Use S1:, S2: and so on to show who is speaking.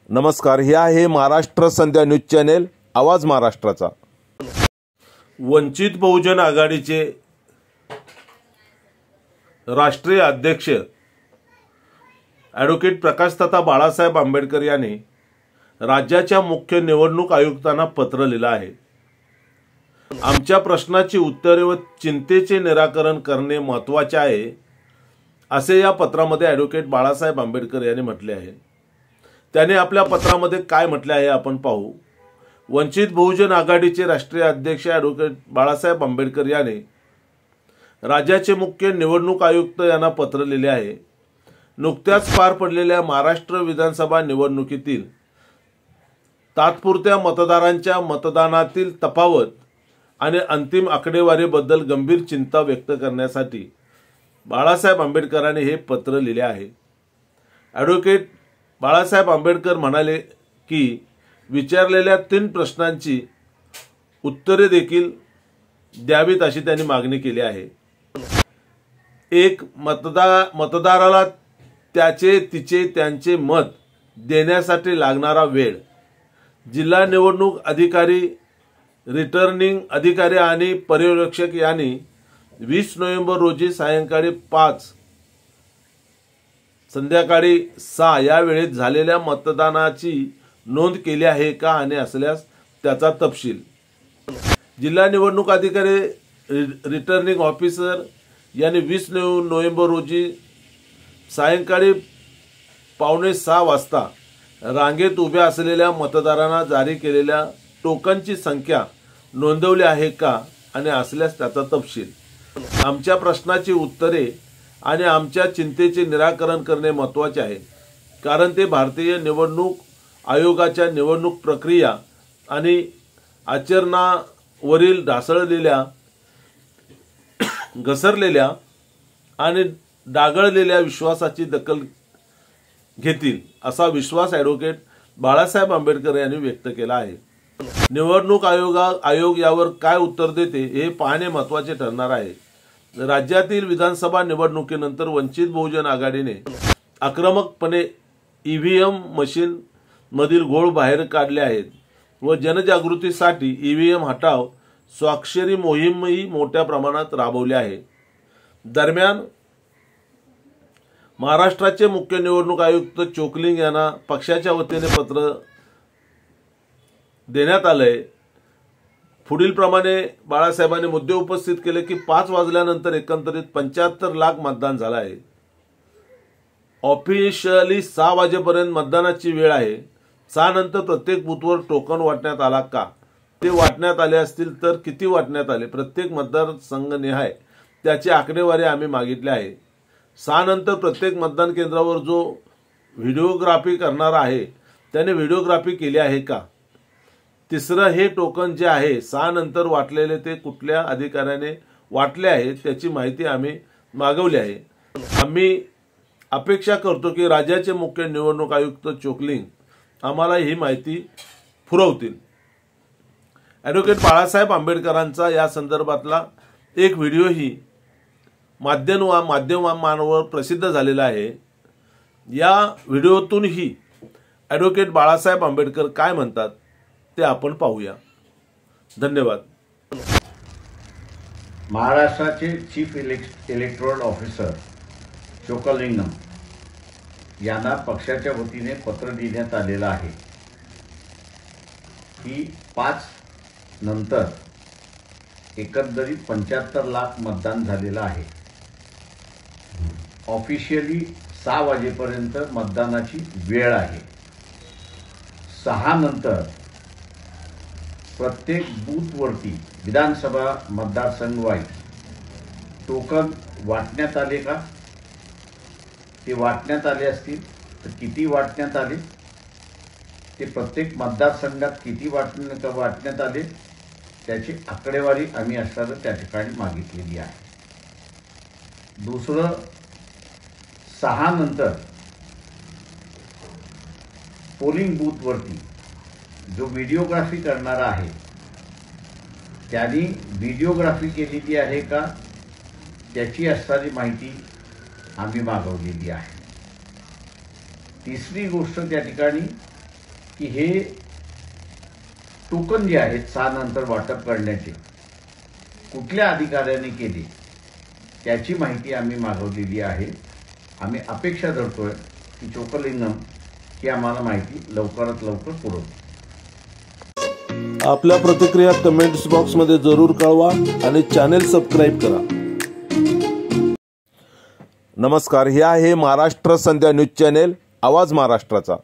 S1: नमस्कार, हे आहे महाराष्ट्र संध्या न्यूज चॅनेल, आवाज महाराष्ट्राचा। वंचित बहुजन आघाडीचे राष्ट्रीय अध्यक्ष ॲडव्होकेट प्रकाशदादा बाळासाहेब आंबेडकर यांनी राज्याच्या मुख्य निवडणूक आयुक्तांना पत्र लिहिलं आहे। आमच्या प्रश्नाची उत्तरे व चिंतेचे निराकरण करणे महत्त्वाचे आहे, असे या पत्रामध्ये ॲडव्होकेट बाळासाहेब आंबेडकर यांनी म्हटले आहे। त्याने आपल्या पत्रामध्ये काय म्हटले आहे आपण पाहू। वंचित बहुजन आघाडीचे राष्ट्रीय अध्यक्ष ॲडव्होकेट बाळासाहेब आंबेडकर यांनी राज्याचे मुख्य निवडणूक आयुक्त यांना पत्र लिहिले आहे। नुकत्याच पार पडलेल्या महाराष्ट्र विधानसभा निवडणुकीतील तात्पुरत्या मतदारांच्या मतदानातील तफावत आणि अंतिम आकडेवारीबद्दल गंभीर चिंता व्यक्त करण्यासाठी बाळासाहेब आंबेडकरांनी हे पत्र लिहिले आहे। ॲडव्होकेट बाळासाहेब आंबेडकर म्हणाले की विचारलेल्या 3 प्रश्नांची उत्तरे देखील द्यावीत अशी त्यांनी मागणी केली आहे। 1. मतदाराला त्यांचे मत देण्यासाठी लागणारा वेळ। जिल्हा निवडणूक अधिकारी, रिटर्निंग अधिकारी आणि पर्यवेक्षक यांनी 20 नोव्हेंबर रोजी सायंकाळी 5 संध्याकाळी 6 या वेळेत झालेल्या मतदानाची नोंद केली आहे का आणि असल्यास त्याचा तपशील। जिल्हा निवडणूक अधिकारी, रिटर्निंग ऑफिसर यांनी 20 नोव्हेंबर रोजी सायंकाळी 5:45 वाजता रांगेत उभ्या असलेल्या मतदारांना जारी केलेल्या टोकनची संख्या नोंदवली आहे का आणि असल्यास त्याचा तपशील। आमच्या प्रश्नाची उत्तरे आणि आमच्या चिंतेचे निराकरण करणे महत्त्वाचे आहे, कारण ते भारतीय निवडणूक आयोगाच्या निवडणूक प्रक्रिया आणि आचरणावरील ढासळलेल्या, घसरलेल्या आणि डागळलेल्या विश्वासाची दखल घेतील असा विश्वास ॲडव्होकेट बाळासाहेब आंबेडकर यांनी व्यक्त केला आहे। निवडणूक आयोग यावर काय उत्तर देते हे पाहणे महत्त्वाचे ठरणार आहे। राज्यातील विधानसभा निवडणुकीनंतर वंचित बहुजन आघाडीने आक्रमकपणे ईव्हीएम मशीन मधील घोळ बाहेर काढले आहेत व जनजागृतीसाठी ईव्हीएम हटाव स्वाक्षरी मोहीमही मोठ्या प्रमाणात राबवली आहे। दरम्यान महाराष्ट्राचे मुख्य निवडणूक आयुक्त चोकलिंग यांना पक्षाच्या वतीने पत्र देण्यात आले। पुढील प्रमाणे बाळासाहेबांनी मुद्दे उपस्थित केले की 5 वाजल्यानंतर एकंदरीत 75 लाख मतदान झालं आहे। ऑफिशियली 6 वाजेपर्यंत मतदानाची वेळ आहे। 6 नंतर प्रत्येक बूथवर टोकन वाटण्यात आला का, ते वाटण्यात आले असतील तर किती वाटण्यात आले, प्रत्येक मतदारसंघ निहाय त्याची आकडेवारी आम्ही मागितली आहे। 6 नंतर प्रत्येक मतदान केंद्रावर जो व्हिडिओग्राफी करणार आहे त्याने व्हिडिओग्राफी केली आहे का। 3, हे टोकन जे आहे 6 नंतर वाटलेले ते कुठल्या अधिकाऱ्याने वाटले आहे त्याची माहिती आम्ही मागवली आहे। आम्ही अपेक्षा करतो की राज्याचे मुख्य निवडणूक आयुक्त चोकलिंग आम्हाला ही माहिती पुरवतील। ॲडव्होकेट बाळासाहेब आंबेडकरांचा या संदर्भातला एक व्हिडिओही माध्यमांवर प्रसिद्ध झालेला आहे। या व्हिडिओतूनही ॲडव्होकेट बाळासाहेब आंबेडकर काय म्हणतात ते आपण पाहूया। धन्यवाद।
S2: महाराष्ट्राचे चीफ इलेक्टोरल ऑफिसर चोकलिंगम यांना पक्षाच्या वतीने पत्र देण्यात आलेलं आहे की 5 नंतर एकंदरीत 75 लाख मतदान झालेलं आहे। ऑफिशियली 6 वाजेपर्यंत मतदानाची वेळ आहे। 6 नंतर प्रत्येक बूथवरती विधानसभा मतदारसंघ वाईज टोकन वाटण्यात आले का, ते वाटण्यात आले असतील तर किती वाटण्यात आले, ते प्रत्येक मतदारसंघात किती वाटण्यात आले त्याची आकडेवारी आम्ही असताना त्या ठिकाणी मागितलेली आहे। दुसरं, 6 नंतर पोलिंग बूथवरती जो व्हिडिओग्राफी करणारा आहे त्यांनी व्हिडिओग्राफी केलेली आहे का त्याची असणारी माहिती आम्ही मागवलेली आहे। तिसरी गोष्ट त्या ठिकाणी की हे टोकन जे आहेत 6 नंतर वाटप करण्याचे कुठल्या अधिकाऱ्याने केले त्याची माहिती आम्ही मागवलेली आहे. आम्ही अपेक्षा धरतोय की चोक्कलिंगम ही आम्हाला माहिती लवकरात लवकर पुरवतो.
S1: आपल्या प्रतिक्रिया कमेंट्स बॉक्समध्ये जरूर कळवा आणि चॅनेल सबस्क्राईब करा. नमस्कार, हे आहे महाराष्ट्र संध्या न्यूज चॅनेल, आवाज महाराष्ट्राचा.